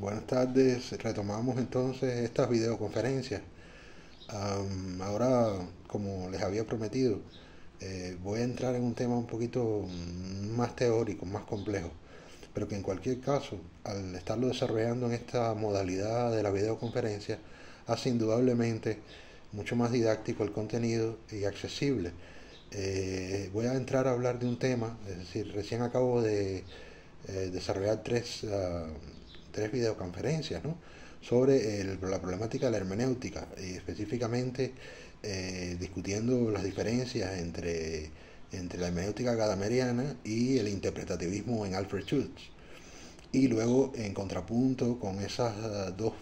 Buenas tardes, retomamos entonces estas videoconferencias. Ahora, como les había prometido, voy a entrar en un tema un poquito más teórico, más complejo, pero que en cualquier caso, al estarlo desarrollando en esta modalidad de la videoconferencia, hace indudablemente mucho más didáctico el contenido y accesible. Voy a entrar a hablar de un tema, es decir, recién acabo de desarrollar tres videoconferencias, ¿no? Sobre la problemática de la hermenéutica y específicamente discutiendo las diferencias entre la hermenéutica gadameriana y el interpretativismo en Alfred Schultz. Y luego, en contrapunto con esas dos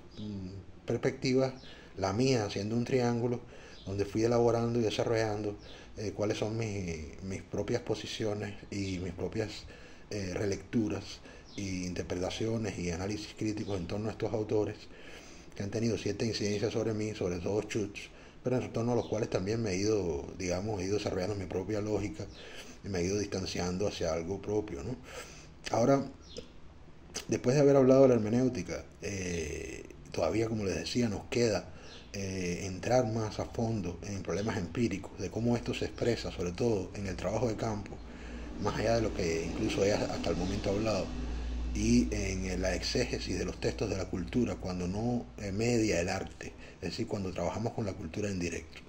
perspectivas, la mía haciendo un triángulo, donde fui elaborando y desarrollando cuáles son mis propias posiciones y mis propias relecturas y interpretaciones y análisis críticos en torno a estos autores que han tenido cierta incidencia sobre mí, sobre todo Schutz, pero en torno a los cuales también me he ido, digamos, he ido desarrollando mi propia lógica y me he ido distanciando hacia algo propio, ¿no? Ahora, después de haber hablado de la hermenéutica, todavía, como les decía, nos queda entrar más a fondo en problemas empíricos, de cómo esto se expresa, sobre todo en el trabajo de campo, más allá de lo que incluso he hasta el momento hablado, y en la exégesis de los textos de la cultura, cuando no media el arte, es decir, cuando trabajamos con la cultura en directo.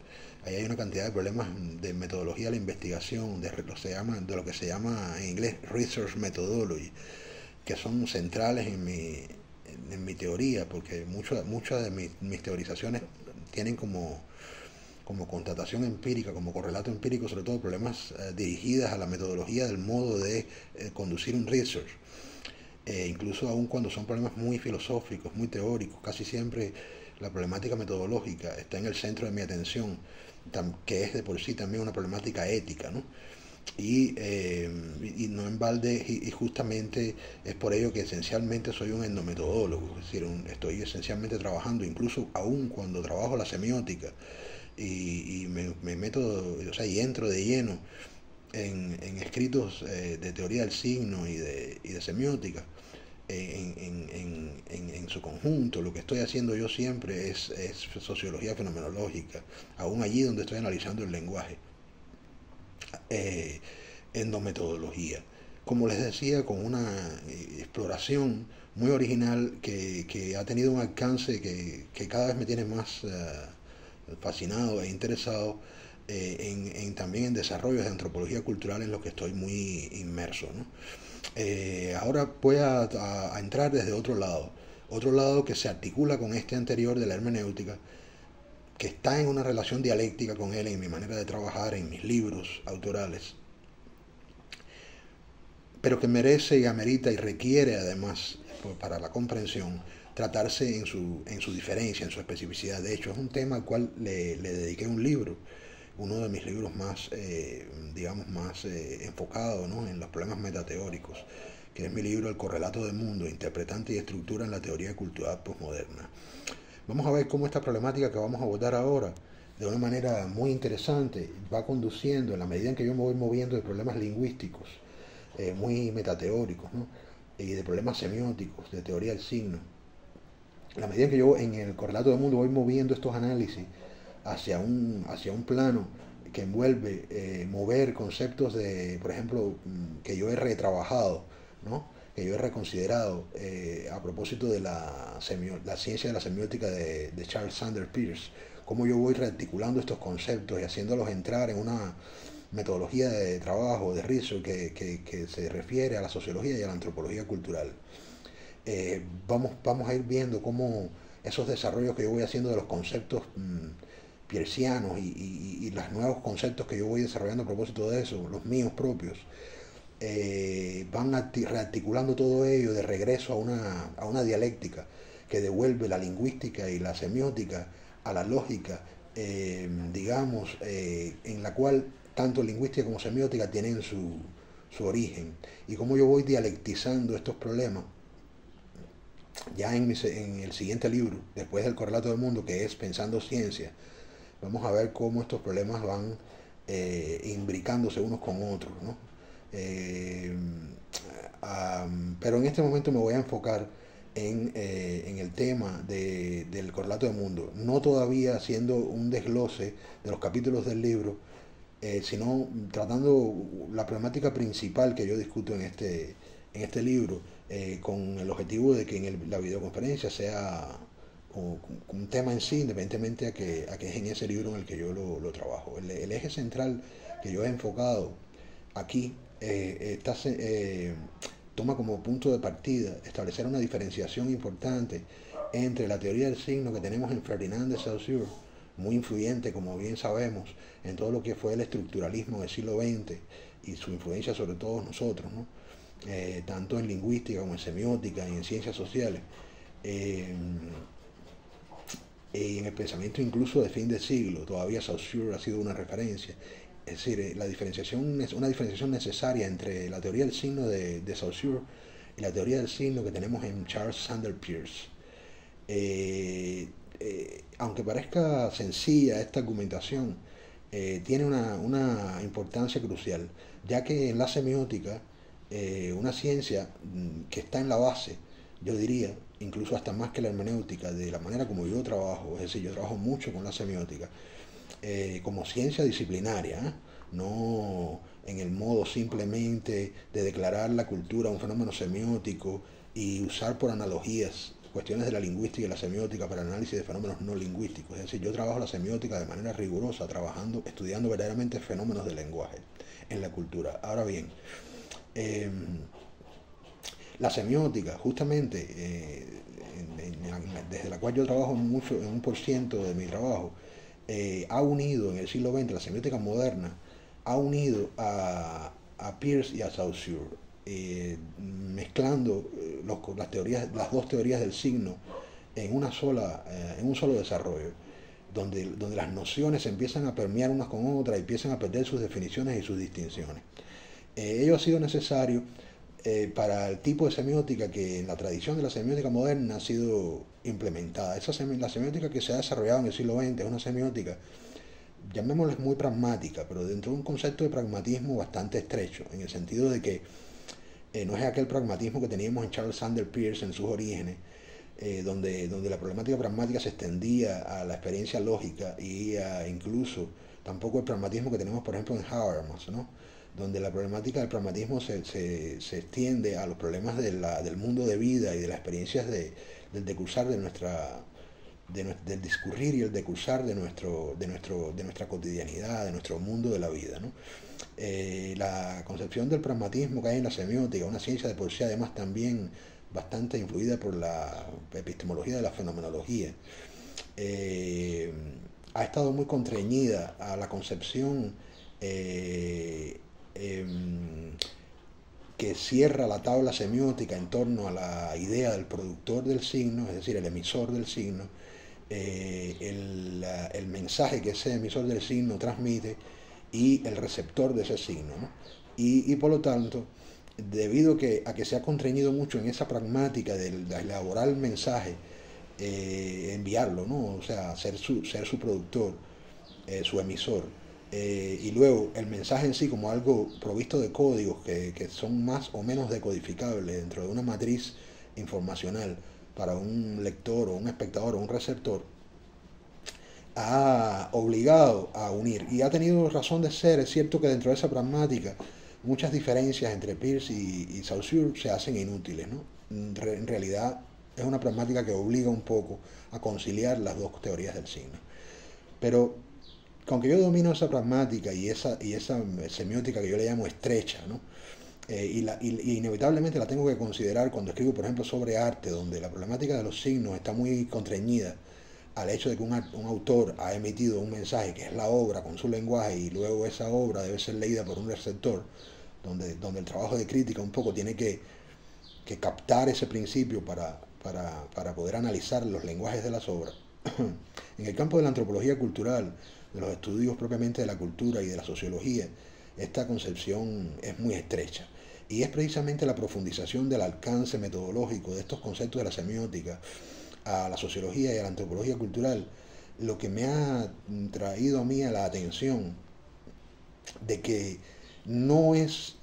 Ahí hay una cantidad de problemas de metodología de la investigación, de lo que se llama en inglés research methodology, que son centrales en mi teoría, porque muchas de mis teorizaciones tienen como constatación empírica, como correlato empírico, sobre todo problemas dirigidas a la metodología del modo de conducir un research. Incluso aun cuando son problemas muy filosóficos, muy teóricos, casi siempre la problemática metodológica está en el centro de mi atención, que es de por sí también una problemática ética, ¿no? Y no en balde, y justamente es por ello que esencialmente soy un endometodólogo, es decir, estoy esencialmente trabajando, incluso aún cuando trabajo la semiótica, y me meto, o sea, y entro de lleno en escritos de teoría del signo y de semiótica, en su conjunto. Lo que estoy haciendo yo siempre es sociología fenomenológica, aún allí donde estoy analizando el lenguaje, eh, endometodología. Como les decía, con una exploración muy original que ha tenido un alcance que cada vez me tiene más fascinado e interesado también en desarrollos de antropología cultural en los que estoy muy inmerso, ¿no? Ahora voy a entrar desde otro lado que se articula con este anterior de la hermenéutica, que está en una relación dialéctica con él en mi manera de trabajar, en mis libros autorales, pero que merece y amerita y requiere además, para la comprensión, tratarse en su diferencia, en su especificidad. De hecho, es un tema al cual le dediqué un libro, uno de mis libros más, digamos, más enfocado, ¿no?, en los problemas metateóricos, que es mi libro El correlato del mundo, interpretante y estructura en la teoría cultural postmoderna. Vamos a ver cómo esta problemática que vamos a abordar ahora, de una manera muy interesante, va conduciendo, en la medida en que yo me voy moviendo, de problemas lingüísticos, muy metateóricos, ¿no?, y de problemas semióticos, de teoría del signo. En la medida en que yo en el correlato del mundo voy moviendo estos análisis hacia un plano que envuelve mover conceptos de, por ejemplo, que yo he retrabajado, ¿no?, que yo he reconsiderado a propósito de la ciencia de la semiótica de Charles Sanders Peirce, cómo yo voy rearticulando estos conceptos y haciéndolos entrar en una metodología de trabajo, de research, que se refiere a la sociología y a la antropología cultural. Vamos a ir viendo cómo esos desarrollos que yo voy haciendo de los conceptos piercianos y los nuevos conceptos que yo voy desarrollando a propósito de eso, los míos propios, van rearticulando todo ello de regreso a una dialéctica que devuelve la lingüística y la semiótica a la lógica, digamos, en la cual tanto lingüística como semiótica tienen su origen. Y cómo yo voy dialectizando estos problemas ya en el siguiente libro, después del correlato del mundo, que es Pensando Ciencia. Vamos a ver cómo estos problemas van imbricándose unos con otros, ¿no? Pero en este momento me voy a enfocar en el tema del correlato de mundo, no todavía haciendo un desglose de los capítulos del libro, sino tratando la problemática principal que yo discuto en este libro, con el objetivo de que la videoconferencia sea un tema en sí, independientemente a que es en ese libro en el que yo lo trabajo. El eje central que yo he enfocado aquí toma como punto de partida establecer una diferenciación importante entre la teoría del signo que tenemos en Ferdinand de Saussure, muy influyente, como bien sabemos, en todo lo que fue el estructuralismo del siglo XX y su influencia sobre todos nosotros, ¿no? Tanto en lingüística como en semiótica y en ciencias sociales, eh, y en el pensamiento incluso de fin de siglo. Todavía Saussure ha sido una referencia. Es decir, la diferenciación es una diferenciación necesaria entre la teoría del signo de Saussure y la teoría del signo que tenemos en Charles Sanders Peirce. Aunque parezca sencilla esta argumentación, tiene una importancia crucial, ya que en la semiótica, una ciencia que está en la base, yo diría, incluso hasta más que la hermenéutica, de la manera como yo trabajo, es decir, yo trabajo mucho con la semiótica, como ciencia disciplinaria, ¿eh? No en el modo simplemente de declarar la cultura un fenómeno semiótico y usar por analogías cuestiones de la lingüística y la semiótica para el análisis de fenómenos no lingüísticos. Es decir, yo trabajo la semiótica de manera rigurosa, estudiando verdaderamente fenómenos del lenguaje en la cultura. Ahora bien, eh, la semiótica, justamente, desde la cual yo trabajo mucho, en 1% de mi trabajo, ha unido en el siglo XX, la semiótica moderna, ha unido a Peirce y a Saussure, mezclando las dos teorías del signo en un solo desarrollo, donde las nociones empiezan a permear unas con otras y empiezan a perder sus definiciones y sus distinciones. Ello ha sido necesario para el tipo de semiótica que en la tradición de la semiótica moderna ha sido implementada. La semiótica que se ha desarrollado en el siglo XX es una semiótica, llamémosla muy pragmática, pero dentro de un concepto de pragmatismo bastante estrecho, en el sentido de que no es aquel pragmatismo que teníamos en Charles Sanders Peirce en sus orígenes, donde la problemática pragmática se extendía a la experiencia lógica y incluso tampoco el pragmatismo que tenemos, por ejemplo, en Habermas, ¿no? Donde la problemática del pragmatismo se extiende a los problemas del mundo de vida y de las experiencias del decursar del discurrir y el decursar de nuestra cotidianidad, de nuestro mundo de la vida, ¿no? La concepción del pragmatismo que hay en la semiótica, una ciencia de por sí además también bastante influida por la epistemología de la fenomenología, ha estado muy contrañida a la concepción que cierra la tabla semiótica en torno a la idea del productor del signo, es decir, el emisor del signo, el mensaje que ese emisor del signo transmite y el receptor de ese signo, ¿no? Y por lo tanto, debido a que se ha contrañido mucho en esa pragmática de elaborar el mensaje, enviarlo, ¿no? O sea, ser su productor, su emisor, y luego el mensaje en sí como algo provisto de códigos que son más o menos decodificables dentro de una matriz informacional para un lector o un espectador o un receptor, ha obligado a unir y ha tenido razón de ser. Es cierto que dentro de esa pragmática muchas diferencias entre Peirce y Saussure se hacen inútiles, ¿no? En realidad es una pragmática que obliga un poco a conciliar las dos teorías del signo. Pero aunque yo domino esa pragmática y esa semiótica que yo le llamo estrecha, ¿no? Y inevitablemente la tengo que considerar cuando escribo, por ejemplo, sobre arte, donde la problemática de los signos está muy contrañida al hecho de que un autor ha emitido un mensaje que es la obra con su lenguaje y luego esa obra debe ser leída por un receptor, donde el trabajo de crítica un poco tiene que captar ese principio para poder analizar los lenguajes de las obras. En el campo de la antropología cultural, de los estudios propiamente de la cultura y de la sociología, esta concepción es muy estrecha. Y es precisamente la profundización del alcance metodológico de estos conceptos de la semiótica a la sociología y a la antropología cultural lo que me ha traído a mí a la atención de que no es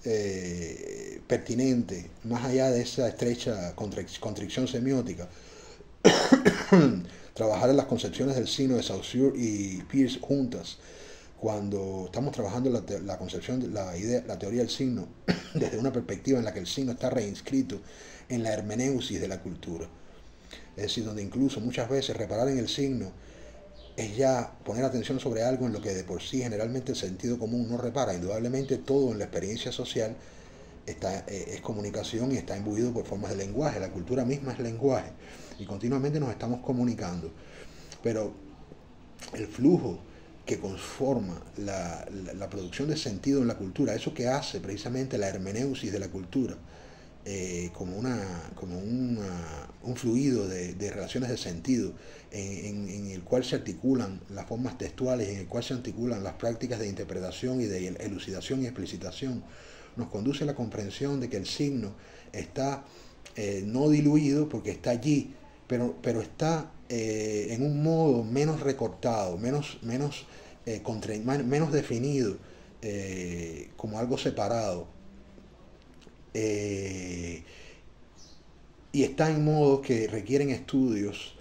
pertinente, más allá de esa estrecha constricción semiótica, trabajar en las concepciones del signo de Saussure y Peirce juntas, cuando estamos trabajando la concepción, la teoría del signo, desde una perspectiva en la que el signo está reinscrito en la hermeneusis de la cultura. Es decir, donde incluso muchas veces reparar en el signo es ya poner atención sobre algo en lo que de por sí generalmente el sentido común no repara. Indudablemente todo en la experiencia social es comunicación y está imbuido por formas de lenguaje. La cultura misma es lenguaje y continuamente nos estamos comunicando. Pero el flujo que conforma la producción de sentido en la cultura, eso que hace precisamente la hermeneusis de la cultura, como un fluido de relaciones de sentido en el cual se articulan las formas textuales, en el cual se articulan las prácticas de interpretación y de elucidación y explicitación, nos conduce a la comprensión de que el signo está no diluido porque está allí, pero está en un modo menos recortado, menos definido, como algo separado. Y está en modos que requieren estudios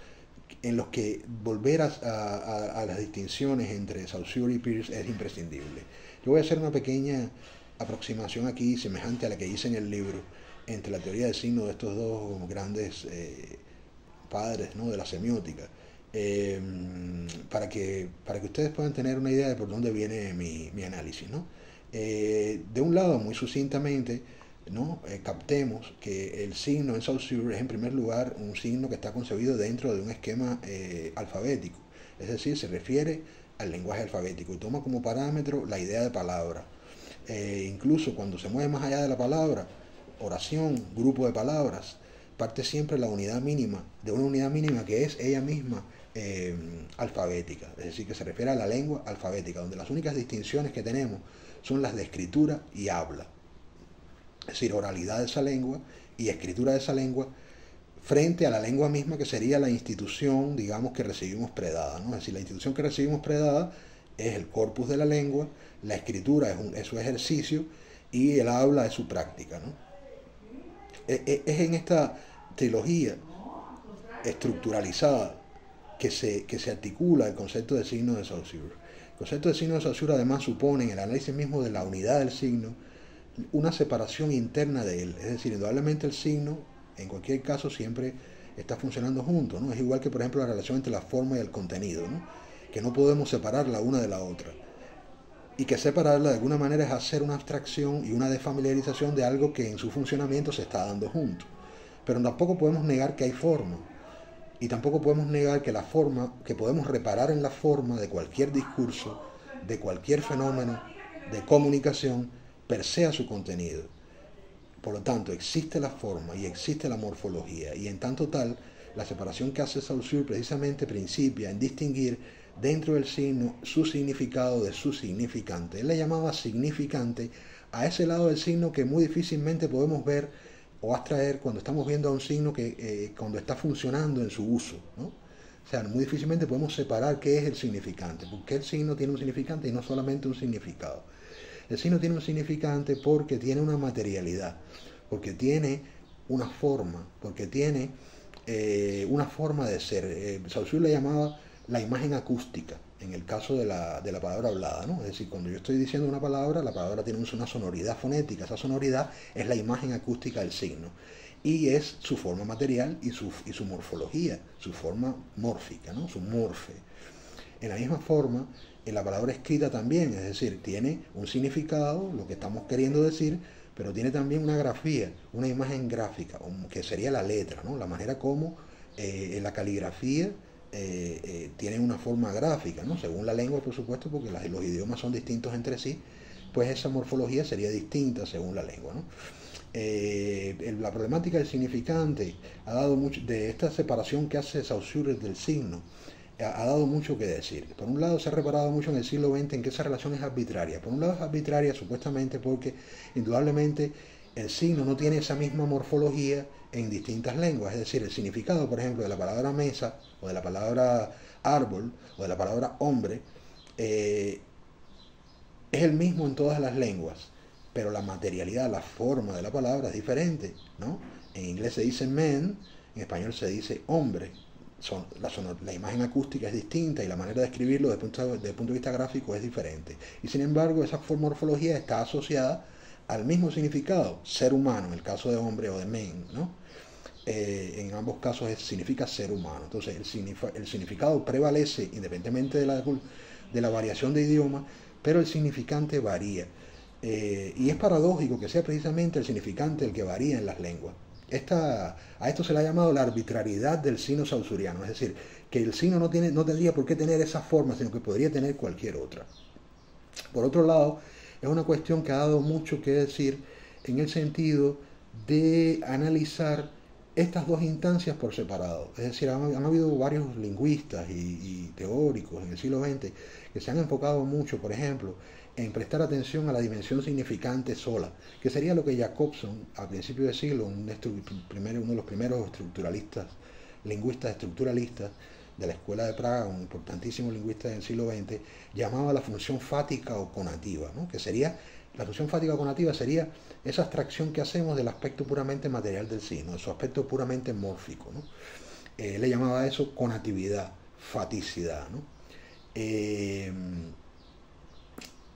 en los que volver a las distinciones entre Saussure y Peirce es imprescindible. Yo voy a hacer una pequeña aproximación aquí, semejante a la que hice en el libro, entre la teoría del signo de estos dos grandes padres, ¿no?, de la semiótica, para que ustedes puedan tener una idea de por dónde viene mi análisis, ¿no? De un lado, muy sucintamente, ¿no?, captemos que el signo en Saussure es en primer lugar un signo que está concebido dentro de un esquema alfabético, es decir, se refiere al lenguaje alfabético y toma como parámetro la idea de palabra. Incluso cuando se mueve más allá de la palabra, oración, grupo de palabras, parte siempre de una unidad mínima que es ella misma alfabética, es decir, que se refiere a la lengua alfabética, donde las únicas distinciones que tenemos son las de escritura y habla, es decir, oralidad de esa lengua y escritura de esa lengua frente a la lengua misma, que sería la institución, digamos, que recibimos predada, ¿no? Es decir, la institución que recibimos predada es el corpus de la lengua, la escritura es su ejercicio y el habla es su práctica, ¿no? Es en esta trilogía estructuralizada que se articula el concepto de signo de Saussure. El concepto de signo de Saussure además supone en el análisis mismo de la unidad del signo una separación interna de él, es decir, indudablemente el signo en cualquier caso siempre está funcionando junto, ¿no? Es igual que por ejemplo la relación entre la forma y el contenido, ¿no?, que no podemos separarla una de la otra, y que separarla de alguna manera es hacer una abstracción y una desfamiliarización de algo que en su funcionamiento se está dando junto. Pero tampoco podemos negar que hay forma, y tampoco podemos negar que la forma, que podemos reparar en la forma de cualquier discurso, de cualquier fenómeno de comunicación, per se a su contenido. Por lo tanto, existe la forma y existe la morfología, y en tanto tal, la separación que hace Saussure precisamente principia en distinguir dentro del signo su significado de su significante. Él le llamaba significante a ese lado del signo que muy difícilmente podemos ver o abstraer cuando estamos viendo a un signo que cuando está funcionando en su uso, ¿no? O sea, muy difícilmente podemos separar qué es el significante, porque el signo tiene un significante y no solamente un significado. El signo tiene un significante porque tiene una materialidad, porque tiene una forma, porque tiene una forma de ser. Saussure le llamaba la imagen acústica, en el caso de la palabra hablada, ¿no? Es decir, cuando yo estoy diciendo una palabra, la palabra tiene una sonoridad fonética, esa sonoridad es la imagen acústica del signo, y es su forma material y su morfología, su forma mórfica, ¿no?, su morfe. En la misma forma, en la palabra escrita también, es decir, tiene un significado, lo que estamos queriendo decir, pero tiene también una grafía, una imagen gráfica, que sería la letra, ¿no?, la manera como la caligrafía tiene una forma gráfica, ¿no?, según la lengua, por supuesto, porque los idiomas son distintos entre sí, pues esa morfología sería distinta según la lengua, ¿no? La problemática del significante ha dado mucho, de esta separación que hace Saussure del signo, ha dado mucho que decir. Por un lado, se ha reparado mucho en el siglo XX en que esa relación es arbitraria. Por un lado es arbitraria supuestamente porque indudablemente el signo no tiene esa misma morfología en distintas lenguas. Es decir, el significado, por ejemplo, de la palabra mesa o de la palabra árbol o de la palabra hombre es el mismo en todas las lenguas, pero la materialidad, la forma de la palabra es diferente, ¿no? En inglés se dice man, en español se dice hombre. La imagen acústica es distinta y la manera de escribirlo desde el punto de vista gráfico es diferente. Y sin embargo, esa morfología está asociada al mismo significado, ser humano, en el caso de hombre o de man, ¿no? En ambos casos significa ser humano. Entonces, el significado prevalece independientemente de la variación de idioma, pero el significante varía. Y es paradójico que sea precisamente el significante el que varía en las lenguas. A esto se le ha llamado la arbitrariedad del signo saussuriano, es decir, que el signo no tendría por qué tener esa forma, sino que podría tener cualquier otra. Por otro lado, es una cuestión que ha dado mucho que decir en el sentido de analizar estas dos instancias por separado. Es decir, han habido varios lingüistas y teóricos en el siglo XX que se han enfocado mucho, por ejemplo, en prestar atención a la dimensión significante sola, que sería lo que Jacobson, a principios de siglo, uno de los primeros lingüistas estructuralistas de la Escuela de Praga, un importantísimo lingüista del siglo XX, llamaba la función fática o conativa, ¿no? Que sería, la función fática o conativa sería esa abstracción que hacemos del aspecto puramente material del signo, de su aspecto puramente mórfico, ¿no? Le llamaba a eso conatividad, faticidad, ¿no?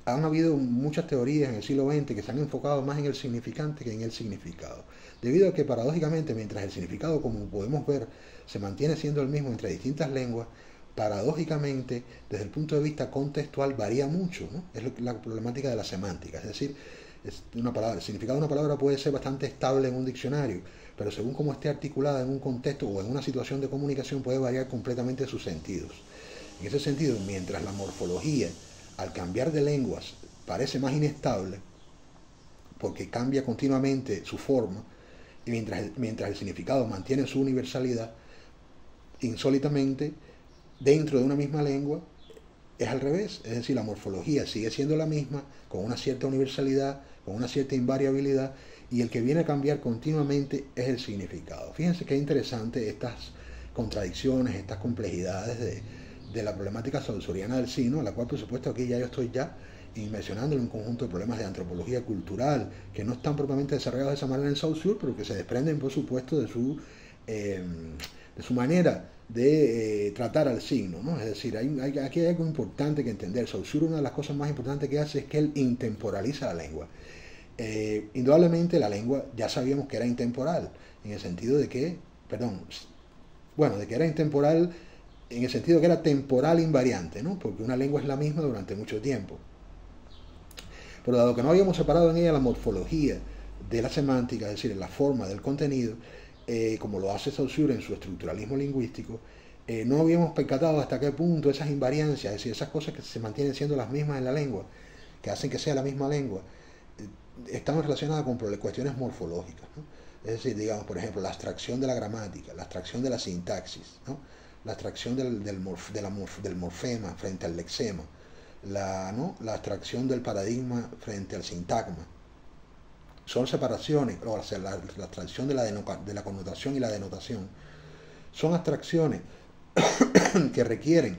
Han habido muchas teorías en el siglo XX que se han enfocado más en el significante que en el significado, debido a que paradójicamente, mientras el significado, como podemos ver, se mantiene siendo el mismo entre distintas lenguas, paradójicamente, desde el punto de vista contextual, varía mucho, ¿no? Es la problemática de la semántica, es decir, el significado de una palabra puede ser bastante estable en un diccionario, pero según cómo esté articulada en un contexto o en una situación de comunicación puede variar completamente sus sentidos. En ese sentido, mientras la morfología, al cambiar de lenguas, parece más inestable, porque cambia continuamente su forma, y mientras el significado mantiene su universalidad, insólitamente, dentro de una misma lengua, es al revés. Es decir, la morfología sigue siendo la misma, con una cierta universalidad, con una cierta invariabilidad, y el que viene a cambiar continuamente es el significado. Fíjense qué interesante estas contradicciones, estas complejidades de la problemática saussuriana del signo, a la cual por supuesto aquí yo estoy mencionando un conjunto de problemas de antropología cultural que no están propiamente desarrollados de esa manera en Saussure, pero que se desprenden por supuesto de su manera de tratar al signo, ¿no? Es decir, aquí hay algo importante que entender. Saussure, una de las cosas más importantes que hace es que él intemporaliza la lengua. Indudablemente la lengua ya sabíamos que era intemporal, en el sentido de que, de que era intemporal en el sentido que era temporal invariante, ¿no? Porque una lengua es la misma durante mucho tiempo. Pero dado que no habíamos separado en ella la morfología de la semántica, es decir, la forma del contenido, como lo hace Saussure en su estructuralismo lingüístico, no habíamos percatado hasta qué punto esas invariancias, es decir, esas cosas que se mantienen siendo las mismas en la lengua, que hacen que sea la misma lengua, están relacionadas con cuestiones morfológicas, ¿no? Es decir, digamos, por ejemplo, la abstracción de la gramática, la abstracción de la sintaxis, ¿no? La abstracción del morfema frente al lexema, la abstracción del paradigma frente al sintagma. Son separaciones, o sea, la abstracción de la connotación y la denotación. Son abstracciones que requieren,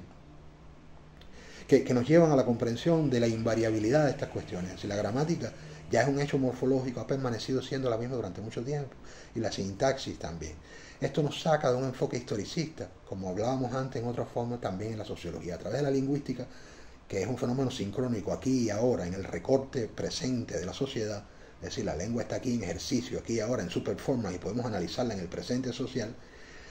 que nos llevan a la comprensión de la invariabilidad de estas cuestiones. Si la gramática ya es un hecho morfológico, ha permanecido siendo la misma durante mucho tiempo, y la sintaxis también. Esto nos saca de un enfoque historicista, como hablábamos antes en otra forma también en la sociología, a través de la lingüística, que es un fenómeno sincrónico aquí y ahora, en el recorte presente de la sociedad. Es decir, la lengua está aquí en ejercicio, aquí y ahora, en su performance, y podemos analizarla en el presente social.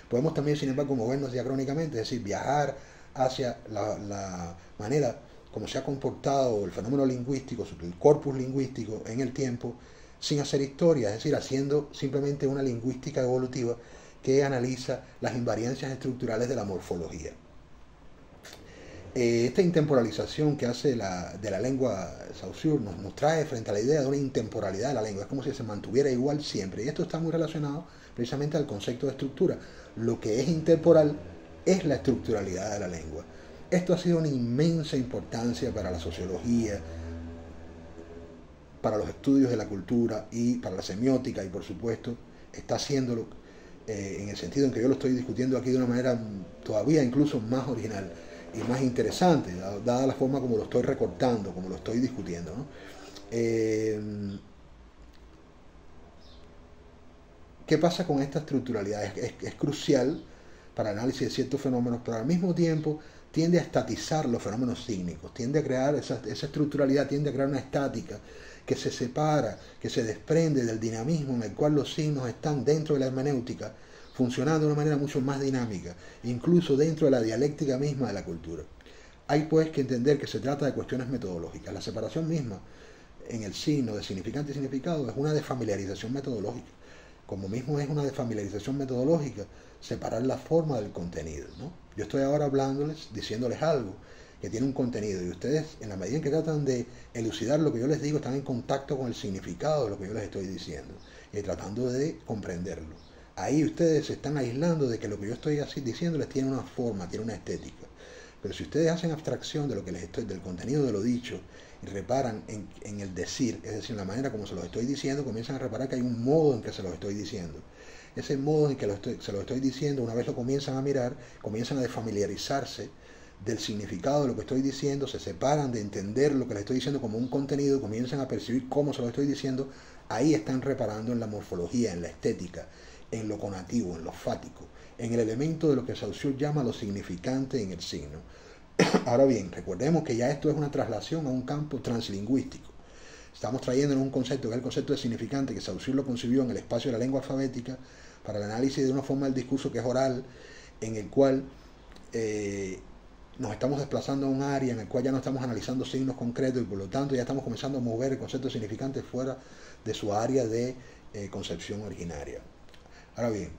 Podemos también, sin embargo, movernos diacrónicamente, es decir, viajar hacia la manera como se ha comportado el fenómeno lingüístico, el corpus lingüístico en el tiempo, sin hacer historia, es decir, haciendo simplemente una lingüística evolutiva que analiza las invariancias estructurales de la morfología. Esta intemporalización que hace de la lengua Saussure nos trae frente a la idea de una intemporalidad de la lengua. Es como si se mantuviera igual siempre. Y esto está muy relacionado precisamente al concepto de estructura. Lo que es intemporal es la estructuralidad de la lengua. Esto ha sido una inmensa importancia para la sociología, para los estudios de la cultura y para la semiótica, y por supuesto está haciéndolo en el sentido en que yo lo estoy discutiendo aquí de una manera todavía incluso más original y más interesante, dada la forma como lo estoy recortando, como lo estoy discutiendo, ¿no? Eh, ¿Qué pasa con esta estructuralidad? Es crucial para el análisis de ciertos fenómenos, pero al mismo tiempo tiende a estatizar los fenómenos sígnicos, tiende a crear esa estructuralidad, tiende a crear una estática que se separa, que se desprende del dinamismo en el cual los signos están dentro de la hermenéutica, funcionando de una manera mucho más dinámica, incluso dentro de la dialéctica misma de la cultura. Hay pues que entender que se trata de cuestiones metodológicas. La separación misma en el signo de significante y significado es una desfamiliarización metodológica, como mismo es una desfamiliarización metodológica separar la forma del contenido, ¿no? Yo estoy ahora hablándoles, diciéndoles algo que tiene un contenido, y ustedes, en la medida en que tratan de elucidar lo que yo les digo, están en contacto con el significado de lo que yo les estoy diciendo y tratando de comprenderlo. Ahí ustedes se están aislando de que lo que yo estoy así diciéndoles tiene una forma, tiene una estética. Pero si ustedes hacen abstracción de lo que les estoy, del contenido de lo dicho, y reparan en el decir, es decir, en la manera como se los estoy diciendo, comienzan a reparar que hay un modo en que se los estoy diciendo. Ese modo en que se lo estoy diciendo, una vez lo comienzan a mirar, comienzan a desfamiliarizarse del significado de lo que estoy diciendo, se separan de entender lo que les estoy diciendo como un contenido, comienzan a percibir cómo se lo estoy diciendo. Ahí están reparando en la morfología, en la estética, en lo conativo, en lo fático, en el elemento de lo que Saussure llama lo significante en el signo. Ahora bien, recordemos que ya esto es una traslación a un campo translingüístico. Estamos trayéndonos un concepto que es el concepto de significante, que Saussure lo concibió en el espacio de la lengua alfabética para el análisis de una forma del discurso que es oral, en el cual nos estamos desplazando a un área en el cual ya no estamos analizando signos concretos y por lo tanto ya estamos comenzando a mover el concepto de significante fuera de su área de concepción originaria. Ahora bien,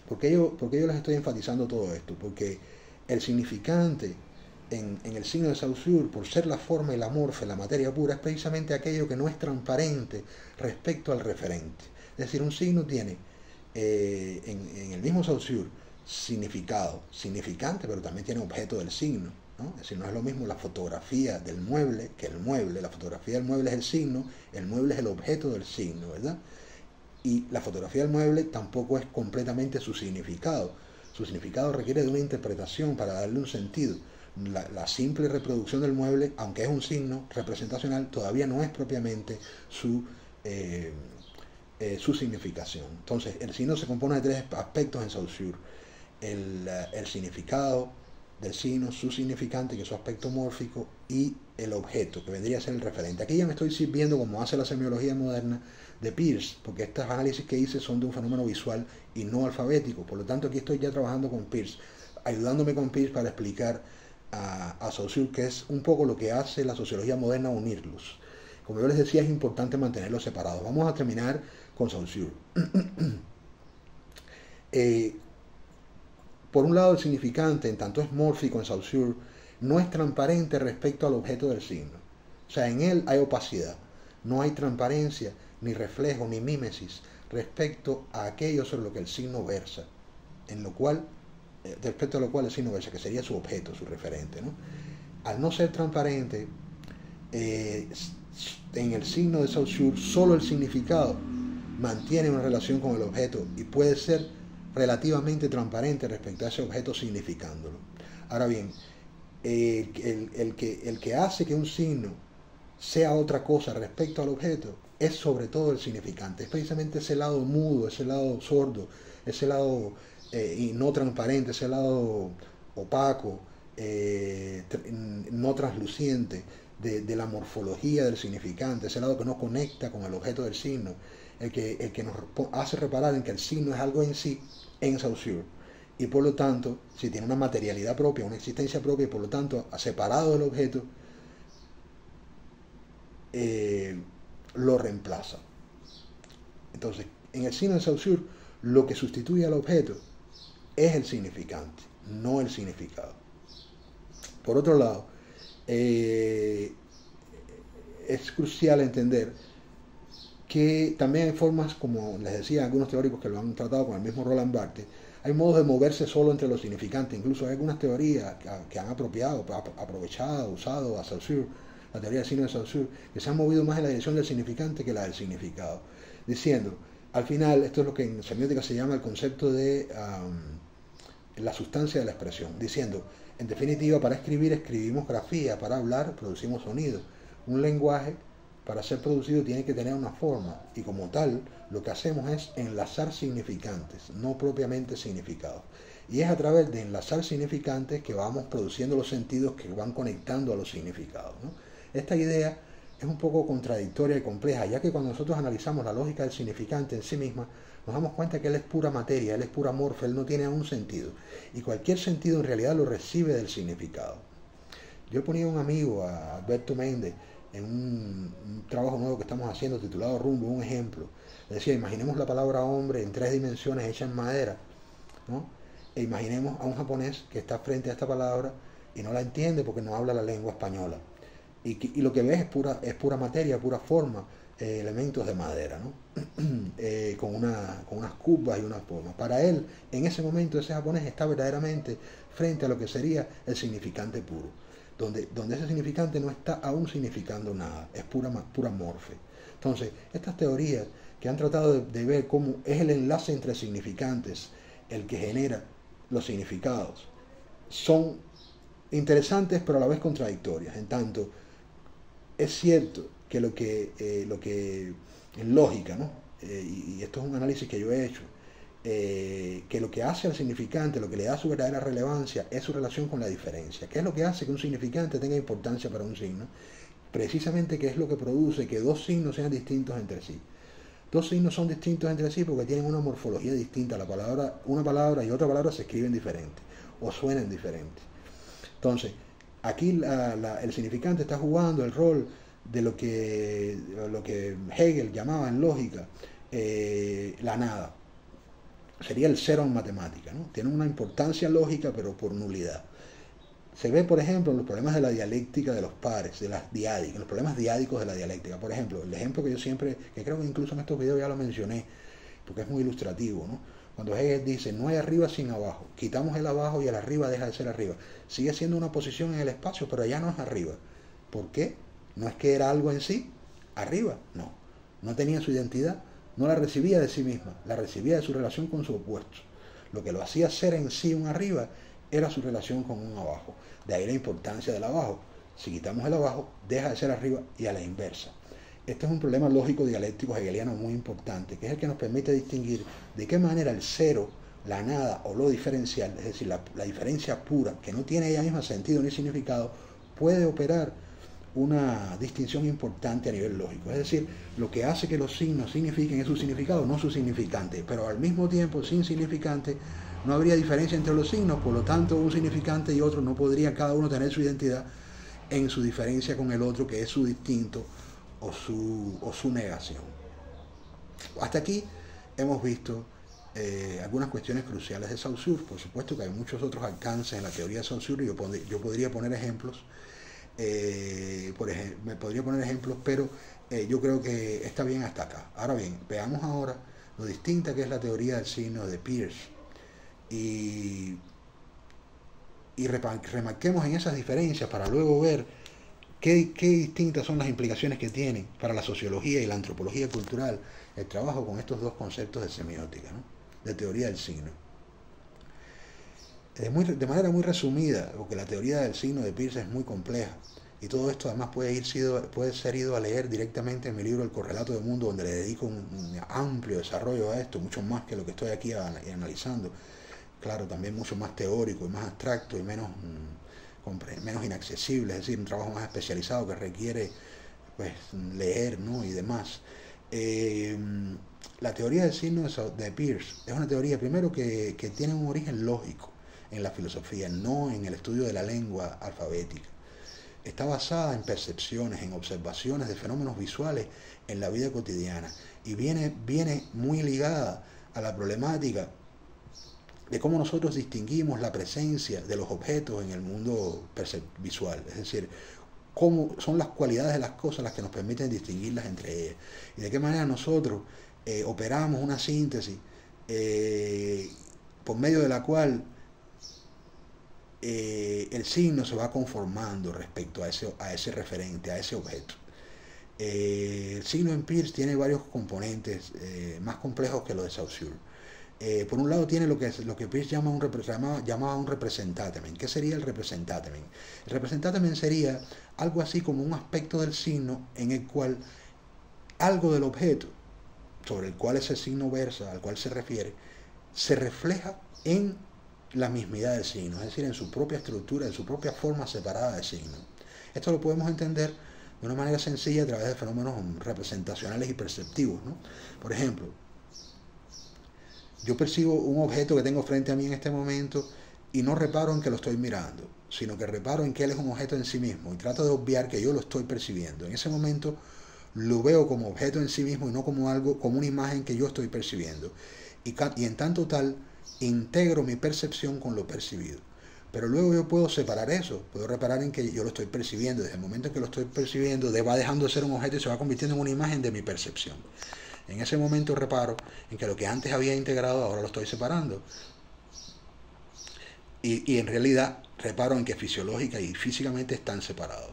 ¿por qué yo les estoy enfatizando todo esto? Porque el significante en el signo de Saussure, por ser la forma y la morfe, la materia pura, es precisamente aquello que no es transparente respecto al referente. Es decir, un signo tiene en el mismo Saussure significado, significante, pero también tiene objeto del signo, ¿no? Es decir, no es lo mismo la fotografía del mueble que el mueble. La fotografía del mueble es el signo, el mueble es el objeto del signo, ¿verdad? Y la fotografía del mueble tampoco es completamente su significado. Su significado requiere de una interpretación para darle un sentido. La simple reproducción del mueble, aunque es un signo representacional, todavía no es propiamente su significación. Entonces, el signo se compone de tres aspectos en Saussure. El significado del signo, su significante, que es su aspecto mórfico, y el objeto, que vendría a ser el referente. Aquí ya me estoy sirviendo, como hace la semiología moderna, de Peirce, porque estos análisis que hice son de un fenómeno visual y no alfabético. Por lo tanto, aquí estoy ya trabajando con Peirce, ayudándome con Peirce para explicar a Saussure, que es un poco lo que hace la sociología moderna, unirlos. Como yo les decía, es importante mantenerlos separados. Vamos a terminar con Saussure. Por un lado, el significante, en tanto es mórfico en Saussure, no es transparente respecto al objeto del signo. O sea, en él hay opacidad. No hay transparencia, ni reflejo, ni mímesis respecto a aquello sobre lo que el signo versa, respecto a lo cual el signo versa, que sería su objeto, su referente, ¿no? Al no ser transparente, en el signo de Saussure, solo el significado mantiene una relación con el objeto y puede ser relativamente transparente respecto a ese objeto significándolo. Ahora bien, el que hace que un signo sea otra cosa respecto al objeto es sobre todo el significante. Es precisamente ese lado mudo, ese lado sordo, ese lado y no transparente, ese lado opaco, no transluciente de la morfología del significante, ese lado que no conecta con el objeto del signo, el que nos hace reparar en que el signo es algo en sí, en Saussure, y por lo tanto, si tiene una materialidad propia, una existencia propia, y por lo tanto, separado del objeto, lo reemplaza. Entonces, en el signo de Saussure, lo que sustituye al objeto es el significante, no el significado. Por otro lado, es crucial entender que también hay formas, como les decía, algunos teóricos que lo han tratado con el mismo Roland Barthes, hay modos de moverse solo entre los significantes. Incluso hay algunas teorías que han aprovechado, usado a Saussure, la teoría del signo de Saussure, que se han movido más en la dirección del significante que la del significado, diciendo, al final, esto es lo que en semiótica se llama el concepto de la sustancia de la expresión, diciendo, en definitiva, para escribir escribimos grafía, para hablar producimos sonido. Un lenguaje para ser producido tiene que tener una forma, y como tal lo que hacemos es enlazar significantes, no propiamente significados. Y es a través de enlazar significantes que vamos produciendo los sentidos que van conectando a los significados, ¿no? Esta idea es un poco contradictoria y compleja, ya que cuando nosotros analizamos la lógica del significante en sí misma, nos damos cuenta que él es pura materia, él es pura morfa, él no tiene un sentido. Y cualquier sentido en realidad lo recibe del significado. Yo ponía a un amigo, a Alberto Méndez, en un trabajo nuevo que estamos haciendo titulado Rumbo, un ejemplo. Le decía, imaginemos la palabra hombre en 3 dimensiones hecha en madera, ¿no? E imaginemos a un japonés que está frente a esta palabra y no la entiende porque no habla la lengua española. Y lo que ve es pura materia, pura forma, elementos de madera, ¿no? Con unas curvas y unas formas. Para él, en ese momento, ese japonés está verdaderamente frente a lo que sería el significante puro, donde ese significante no está aún significando nada, es pura morfe. Entonces, estas teorías que han tratado de ver cómo es el enlace entre significantes el que genera los significados, son interesantes pero a la vez contradictorias. En tanto, es cierto que lo que en lógica, ¿no? Y esto es un análisis que yo he hecho, que lo que hace al significante, lo que le da su verdadera relevancia, es su relación con la diferencia. ¿Qué es lo que hace que un significante tenga importancia para un signo? Precisamente que es lo que produce que dos signos sean distintos entre sí. Dos signos son distintos entre sí porque tienen una morfología distinta. Una palabra y otra palabra se escriben diferente o suenan diferentes. Entonces, aquí el significante está jugando el rol de lo que Hegel llamaba en lógica la nada. Sería el cero en matemática, ¿no? Tiene una importancia lógica, pero por nulidad. Se ve, por ejemplo, en los problemas de la dialéctica de los pares, de las diádicas, los problemas diádicos de la dialéctica. Por ejemplo, el ejemplo que yo siempre, que creo que incluso en estos videos ya lo mencioné, porque es muy ilustrativo, ¿no? Cuando Hegel dice, no hay arriba sin abajo, quitamos el abajo y el arriba deja de ser arriba. Sigue siendo una posición en el espacio, pero ya no es arriba. ¿Por qué? No es que era algo en sí, arriba, no. No tenía su identidad, no la recibía de sí misma, la recibía de su relación con su opuesto. Lo que lo hacía ser en sí un arriba era su relación con un abajo. De ahí la importancia del abajo. Si quitamos el abajo, deja de ser arriba y a la inversa. Este es un problema lógico dialéctico hegeliano muy importante, que es el que nos permite distinguir de qué manera el cero, la nada o lo diferencial, es decir, la diferencia pura, que no tiene ella misma sentido ni significado, puede operar una distinción importante a nivel lógico. Es decir, lo que hace que los signos signifiquen es su significado, no su significante. Pero al mismo tiempo, sin significante, no habría diferencia entre los signos, por lo tanto, un significante y otro no podría cada uno tener su identidad en su diferencia con el otro, que es su distinto o su negación. Hasta aquí hemos visto algunas cuestiones cruciales de Saussure. Por supuesto que hay muchos otros alcances en la teoría de Saussure y yo podría poner ejemplos, me podría poner ejemplos, pero yo creo que está bien hasta acá. Ahora bien, veamos ahora lo distinta que es la teoría del signo de Peirce y remarquemos en esas diferencias para luego ver qué distintas son las implicaciones que tiene para la sociología y la antropología cultural el trabajo con estos dos conceptos de semiótica, ¿no? De teoría del signo. De manera muy resumida, porque la teoría del signo de Peirce es muy compleja, y todo esto además puede ser ido a leer directamente en mi libro El correlato del mundo, donde le dedico un amplio desarrollo a esto, mucho más que lo que estoy aquí analizando. Claro, también mucho más teórico y más abstracto y menos inaccesible, es decir, un trabajo más especializado que requiere pues leer, ¿no? Y demás. La teoría del signo de Peirce es una teoría primero que tiene un origen lógico en la filosofía, no en el estudio de la lengua alfabética. Está basada en percepciones, en observaciones de fenómenos visuales en la vida cotidiana y viene muy ligada a la problemática de cómo nosotros distinguimos la presencia de los objetos en el mundo visual, es decir, cómo son las cualidades de las cosas las que nos permiten distinguirlas entre ellas y de qué manera nosotros operamos una síntesis por medio de la cual el signo se va conformando respecto a ese referente, a ese objeto. El signo en Peirce tiene varios componentes más complejos que los de Saussure. Por un lado tiene lo que Peirce llamaba un representatement. ¿Qué sería el representatement? El representatement sería algo así como un aspecto del signo en el cual algo del objeto sobre el cual ese signo versa, al cual se refiere, se refleja en la mismidad del signo, es decir, en su propia estructura, en su propia forma separada del signo. Esto lo podemos entender de una manera sencilla a través de fenómenos representacionales y perceptivos, ¿no? Por ejemplo, yo percibo un objeto que tengo frente a mí en este momento y no reparo en que lo estoy mirando, sino que reparo en que él es un objeto en sí mismo y trato de obviar que yo lo estoy percibiendo. En ese momento lo veo como objeto en sí mismo y no como algo, como una imagen que yo estoy percibiendo. Y en tanto tal, integro mi percepción con lo percibido. Pero luego yo puedo separar eso, puedo reparar en que yo lo estoy percibiendo. Desde el momento en que lo estoy percibiendo, va dejando de ser un objeto y se va convirtiendo en una imagen de mi percepción. En ese momento reparo en que lo que antes había integrado ahora lo estoy separando. Y en realidad reparo en que fisiológica y físicamente están separados.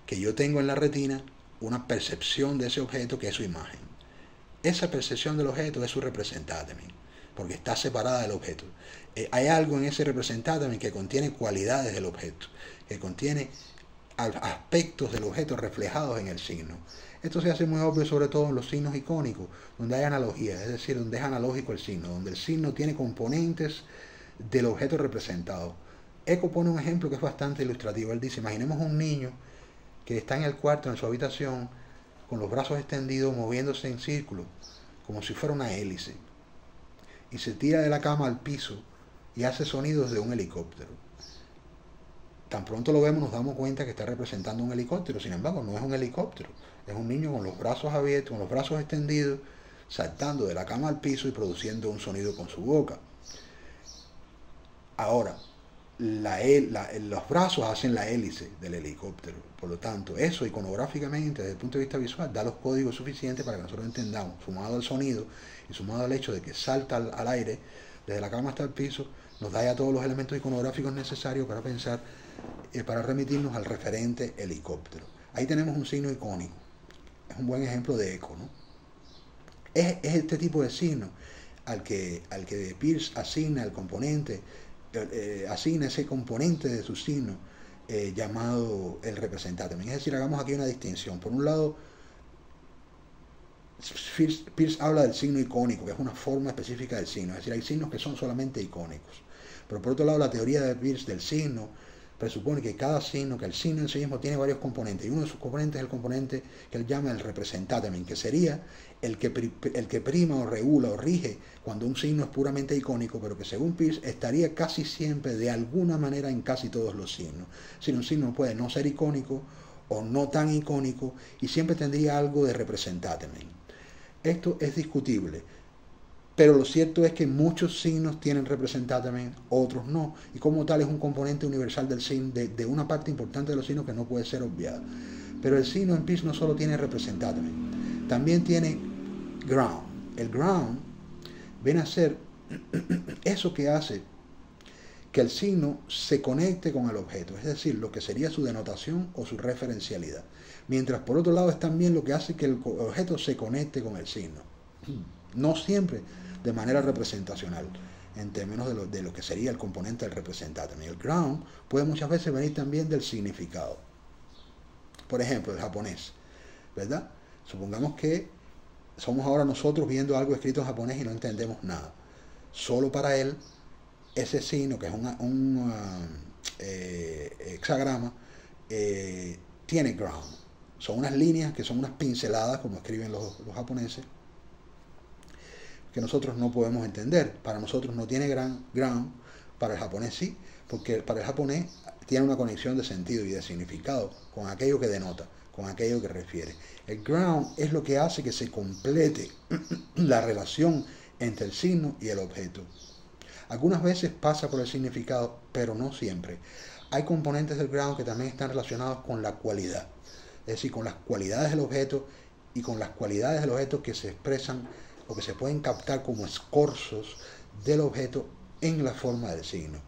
Que yo tengo en la retina una percepción de ese objeto que es su imagen. Esa percepción del objeto es su representatement, porque está separada del objeto. Hay algo en ese representatement que contiene cualidades del objeto, que contiene aspectos del objeto reflejados en el signo. Esto se hace muy obvio sobre todo en los signos icónicos, donde hay analogía, es decir, donde es analógico el signo, donde el signo tiene componentes del objeto representado. Eco pone un ejemplo que es bastante ilustrativo. Él dice, imaginemos un niño que está en el cuarto, en su habitación, con los brazos extendidos, moviéndose en círculo, como si fuera una hélice, y se tira de la cama al piso y hace sonidos de un helicóptero. Tan pronto lo vemos nos damos cuenta que está representando un helicóptero, sin embargo no es un helicóptero, es un niño con los brazos abiertos, con los brazos extendidos, saltando de la cama al piso y produciendo un sonido con su boca. Ahora, los brazos hacen la hélice del helicóptero, por lo tanto eso iconográficamente desde el punto de vista visual da los códigos suficientes para que nosotros entendamos, sumado al sonido y sumado al hecho de que salta al aire desde la cama hasta el piso, nos da ya todos los elementos iconográficos necesarios para pensar, para remitirnos al referente helicóptero. Ahí tenemos un signo icónico, es un buen ejemplo de eco, ¿no? Es este tipo de signo al que Peirce asigna el componente, asigna ese componente de su signo llamado el representatement. Es decir, hagamos aquí una distinción. Por un lado, Peirce habla del signo icónico, que es una forma específica del signo. Es decir, hay signos que son solamente icónicos. Pero por otro lado, la teoría de Peirce del signo presupone que cada signo, que el signo en sí mismo tiene varios componentes, y uno de sus componentes es el componente que él llama el representatement, que sería el que prima o regula o rige cuando un signo es puramente icónico, pero que según Peirce estaría casi siempre de alguna manera en casi todos los signos. Si un signo puede no ser icónico o no tan icónico y siempre tendría algo de representatement. Esto es discutible, pero lo cierto es que muchos signos tienen representatement, otros no, y como tal es un componente universal del signo, de una parte importante de los signos que no puede ser obviada. Pero el signo en Peirce no solo tiene representatement, también tiene ground. El ground viene a ser eso que hace que el signo se conecte con el objeto, es decir, lo que sería su denotación o su referencialidad. Mientras por otro lado es también lo que hace que el objeto se conecte con el signo. No siempre de manera representacional, en términos de lo que sería el componente del representatement. El ground puede muchas veces venir también del significado. Por ejemplo, el japonés, ¿verdad? Supongamos que somos ahora nosotros viendo algo escrito en japonés y no entendemos nada. Solo para él, ese signo, que es un hexagrama, tiene ground. Son unas líneas que son unas pinceladas, como escriben los japoneses, que nosotros no podemos entender. Para nosotros no tiene ground, para el japonés sí, porque para el japonés tiene una conexión de sentido y de significado con aquello que denota, con aquello que refiere. El ground es lo que hace que se complete la relación entre el signo y el objeto. Algunas veces pasa por el significado, pero no siempre. Hay componentes del ground que también están relacionados con la cualidad, es decir, con las cualidades del objeto y con las cualidades del objeto que se expresan o que se pueden captar como escorzos del objeto en la forma del signo.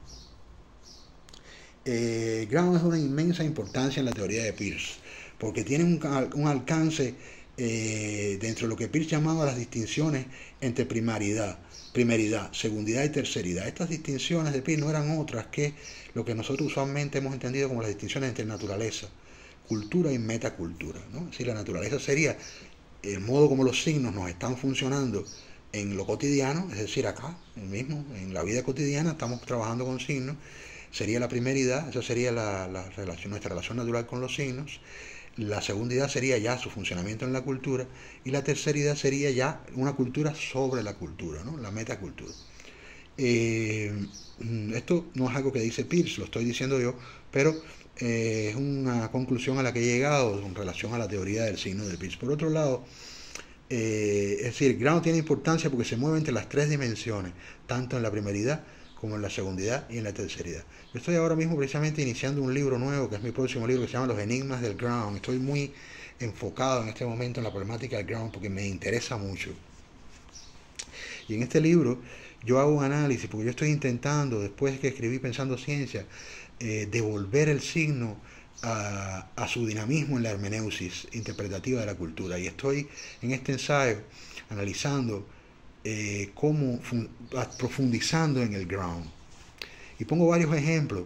Ground es una inmensa importancia en la teoría de Peirce, porque tiene un alcance dentro de lo que Peirce llamaba las distinciones entre primariedad, primeridad, segundidad y terceridad. Estas distinciones de Peirce no eran otras que lo que nosotros usualmente hemos entendido como las distinciones entre naturaleza, cultura y metacultura, ¿no? Es decir, la naturaleza sería el modo como los signos nos están funcionando en lo cotidiano, es decir, acá, mismo, en la vida cotidiana, estamos trabajando con signos, sería la primeridad, esa sería nuestra relación natural con los signos. La segunda idea sería ya su funcionamiento en la cultura, y la tercera idea sería ya una cultura sobre la cultura, ¿no? La metacultura. Esto no es algo que dice Peirce, lo estoy diciendo yo, pero es una conclusión a la que he llegado en relación a la teoría del signo de Peirce. Por otro lado, es decir, Ground tiene importancia porque se mueve entre las tres dimensiones, tanto en la primeridad como en la segundidad y en la terceridad. Yo estoy ahora mismo precisamente iniciando un libro nuevo, que es mi próximo libro, que se llama Los Enigmas del Ground. Estoy muy enfocado en este momento en la problemática del Ground porque me interesa mucho. Y en este libro yo hago un análisis, porque yo estoy intentando, después que escribí Pensando Ciencia, devolver el signo a su dinamismo en la hermeneusis interpretativa de la cultura. Y estoy en este ensayo analizando profundizando en el ground. Y pongo varios ejemplos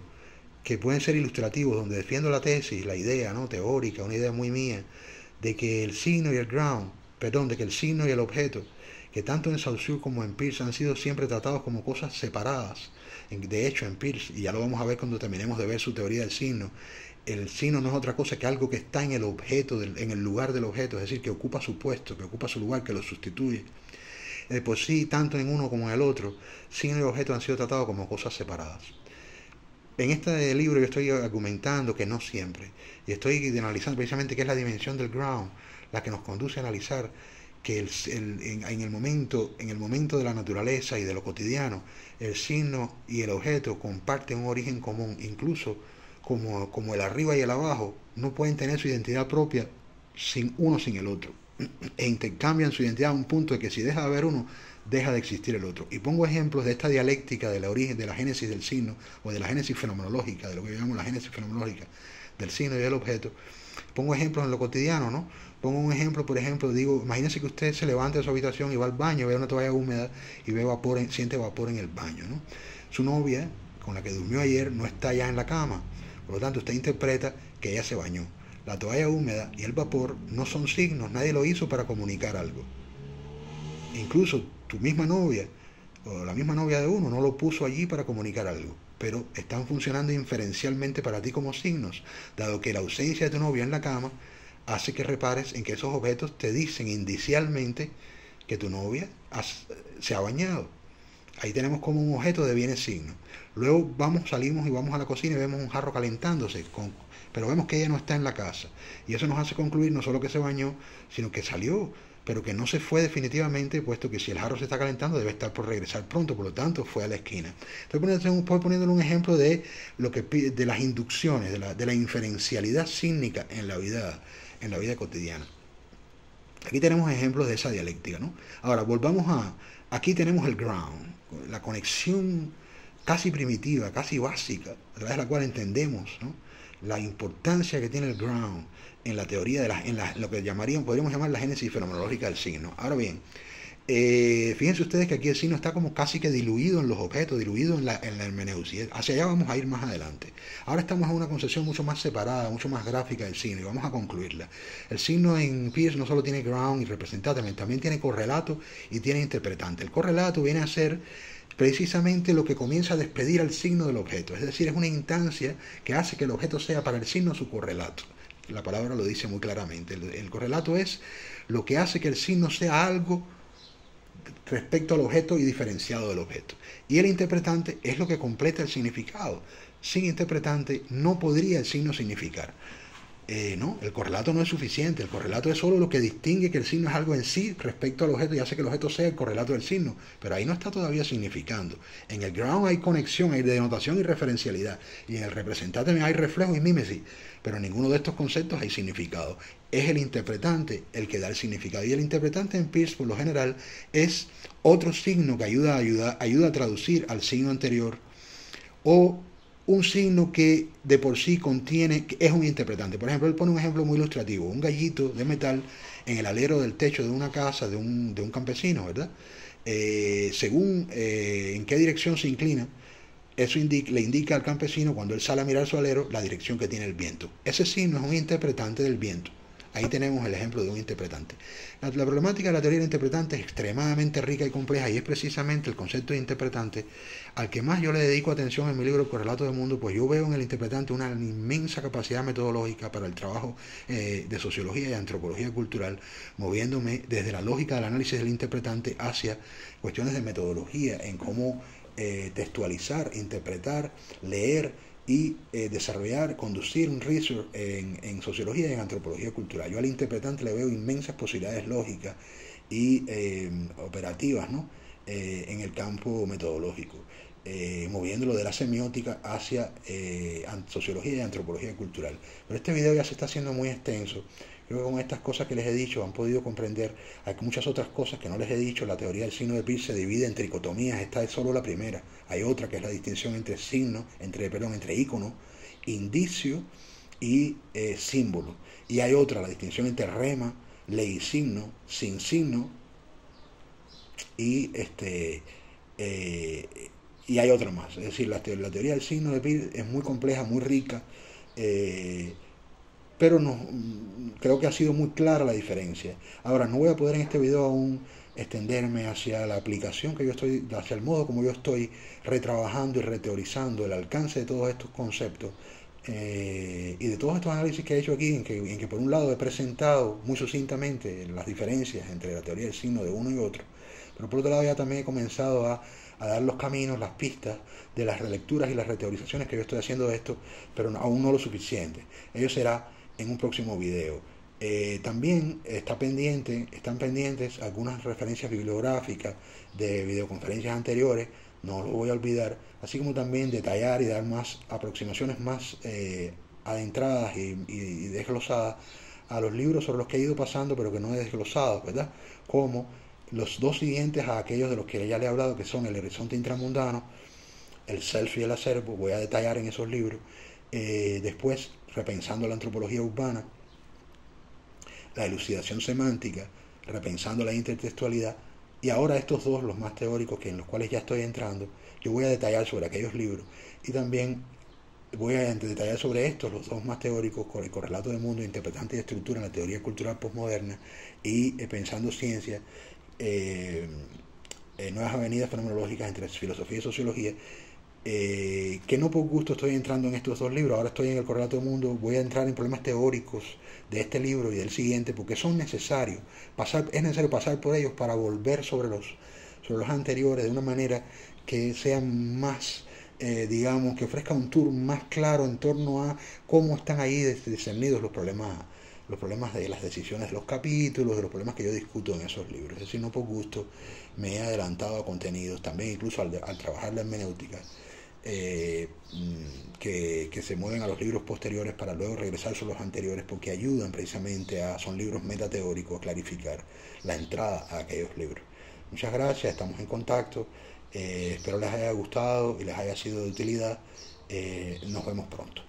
que pueden ser ilustrativos, donde defiendo la tesis, la idea, ¿no?, teórica, una idea muy mía, de que el signo y el ground, perdón, de que el signo y el objeto, que tanto en Saussure como en Peirce han sido siempre tratados como cosas separadas. De hecho, en Peirce, y ya lo vamos a ver cuando terminemos de ver su teoría del signo, el signo no es otra cosa que algo que está en el objeto, en el lugar del objeto, es decir, que ocupa su puesto, que ocupa su lugar, que lo sustituye. Por sí, tanto en uno como en el otro, signo y objeto han sido tratados como cosas separadas. En este libro yo estoy argumentando que no siempre, y estoy analizando precisamente qué es la dimensión del ground, la que nos conduce a analizar que en el momento de la naturaleza y de lo cotidiano, el signo y el objeto comparten un origen común, incluso como el arriba y el abajo no pueden tener su identidad propia sin el otro, e intercambian su identidad a un punto de que si deja de haber uno, deja de existir el otro. Y pongo ejemplos de esta dialéctica de la origen, de la génesis del signo, o de la génesis fenomenológica, de lo que llamamos la génesis fenomenológica del signo y del objeto. Pongo ejemplos en lo cotidiano, ¿no? Pongo un ejemplo, por ejemplo, digo, imagínense que usted se levanta de su habitación y va al baño, ve una toalla húmeda y siente vapor en el baño, ¿no? Su novia, con la que durmió ayer, no está ya en la cama. Por lo tanto, usted interpreta que ella se bañó. La toalla húmeda y el vapor no son signos, nadie lo hizo para comunicar algo. Incluso tu misma novia, o la misma novia de uno, no lo puso allí para comunicar algo, pero están funcionando inferencialmente para ti como signos, dado que la ausencia de tu novia en la cama hace que repares en que esos objetos te dicen indicialmente que tu novia se ha bañado. Ahí tenemos como un objeto de viene signo. Luego salimos y vamos a la cocina y vemos un jarro calentándose, pero vemos que ella no está en la casa. Y eso nos hace concluir no solo que se bañó, sino que salió, pero que no se fue definitivamente, puesto que si el jarro se está calentando debe estar por regresar pronto, por lo tanto fue a la esquina. Estoy poniéndole un ejemplo de las inducciones, de la inferencialidad sígnica en la vida cotidiana. Aquí tenemos ejemplos de esa dialéctica, ¿no? Ahora, aquí tenemos el ground, la conexión casi primitiva, casi básica, a través de la cual entendemos, ¿no?, la importancia que tiene el ground en la teoría lo que podríamos llamar la génesis fenomenológica del signo. Ahora bien, fíjense ustedes que aquí el signo está como casi que diluido en los objetos, diluido en la hermeneusis. Hacia allá vamos a ir más adelante. Ahora estamos en una concepción mucho más separada, mucho más gráfica del signo, y vamos a concluirla. El signo en Peirce no solo tiene ground y representante, también tiene correlato y tiene interpretante. El correlato viene a ser precisamente lo que comienza a despedir al signo del objeto, es decir, es una instancia que hace que el objeto sea para el signo su correlato. La palabra lo dice muy claramente. El correlato es lo que hace que el signo sea algo respecto al objeto y diferenciado del objeto. Y el interpretante es lo que completa el significado. Sin interpretante no podría el signo significar. No, el correlato no es suficiente. El correlato es solo lo que distingue que el signo es algo en sí respecto al objeto y hace que el objeto sea el correlato del signo. Pero ahí no está todavía significando. En el ground hay conexión, hay denotación y referencialidad. Y en el representante hay reflejo y mímesis. Pero en ninguno de estos conceptos hay significado. Es el interpretante el que da el significado. Y el interpretante en Peirce, por lo general, es otro signo que ayuda a traducir al signo anterior, o un signo que de por sí es un interpretante. Por ejemplo, él pone un ejemplo muy ilustrativo, un gallito de metal en el alero del techo de una casa de un campesino, ¿verdad? según en qué dirección se inclina, eso le indica al campesino, cuando él sale a mirar su alero, la dirección que tiene el viento. Ese signo es un interpretante del viento. Ahí tenemos el ejemplo de un interpretante. La problemática de la teoría del interpretante es extremadamente rica y compleja, y es precisamente el concepto de interpretante al que más yo le dedico atención en mi libro El Correlato del Mundo, pues yo veo en el interpretante una inmensa capacidad metodológica para el trabajo de sociología y antropología cultural, moviéndome desde la lógica del análisis del interpretante hacia cuestiones de metodología en cómo textualizar, interpretar, leer y desarrollar, conducir un research en sociología y en antropología cultural. Yo al interpretante le veo inmensas posibilidades lógicas y operativas, ¿no? En el campo metodológico, moviéndolo de la semiótica hacia sociología y antropología cultural. Pero este video ya se está haciendo muy extenso. Creo que con estas cosas que les he dicho han podido comprender. Hay muchas otras cosas que no les he dicho. La teoría del signo de Peirce se divide en tricotomías. Esta es solo la primera. Hay otra que es la distinción entre signo, entre ícono, indicio y símbolo. Y hay otra, la distinción entre rema, ley y signo, sin signo, y y hay otra más. Es decir, la teoría del signo de Peirce es muy compleja, muy rica, pero no, creo que ha sido muy clara la diferencia. Ahora, no voy a poder en este video aún extenderme hacia la aplicación que yo estoy, hacia el modo como yo estoy retrabajando y reteorizando el alcance de todos estos conceptos y de todos estos análisis que he hecho aquí, en que por un lado he presentado muy sucintamente las diferencias entre la teoría del signo de uno y otro, pero por otro lado ya también he comenzado a dar los caminos, las pistas de las relecturas y las reteorizaciones que yo estoy haciendo de esto, pero aún no lo suficiente. Ello será en un próximo video. También están pendientes algunas referencias bibliográficas de videoconferencias anteriores, no lo voy a olvidar, así como también detallar y dar más aproximaciones más adentradas y desglosadas a los libros sobre los que he ido pasando, pero que no he desglosado, ¿verdad? Como los dos siguientes a aquellos de los que ya le he hablado, que son El Horizonte Intramundano, El Self y el Acervo. Voy a detallar en esos libros. Después, Repensando la Antropología Urbana, La Elucidación Semántica, Repensando la Intertextualidad, y ahora estos dos, los más teóricos, que en los cuales ya estoy entrando, yo voy a detallar sobre aquellos libros, y también voy a detallar sobre estos, los dos más teóricos, con el Correlato del Mundo, Interpretante y Estructura en la Teoría Cultural Postmoderna, y Pensando Ciencia, Nuevas Avenidas Fenomenológicas entre Filosofía y Sociología, que no por gusto estoy entrando en estos dos libros. Ahora estoy en el Correlato del Mundo, voy a entrar en problemas teóricos de este libro y del siguiente, porque son necesarios, es necesario pasar por ellos para volver sobre los anteriores de una manera que sea más, digamos, que ofrezca un tour más claro en torno a cómo están ahí discernidos los problemas de las decisiones de los capítulos, de los problemas que yo discuto en esos libros. Es decir, no por gusto me he adelantado a contenidos, también incluso al trabajar la hermenéutica, que se mueven a los libros posteriores para luego regresar sobre los anteriores, porque ayudan precisamente son libros metateóricos, a clarificar la entrada a aquellos libros. Muchas gracias, estamos en contacto, espero les haya gustado y les haya sido de utilidad. Nos vemos pronto.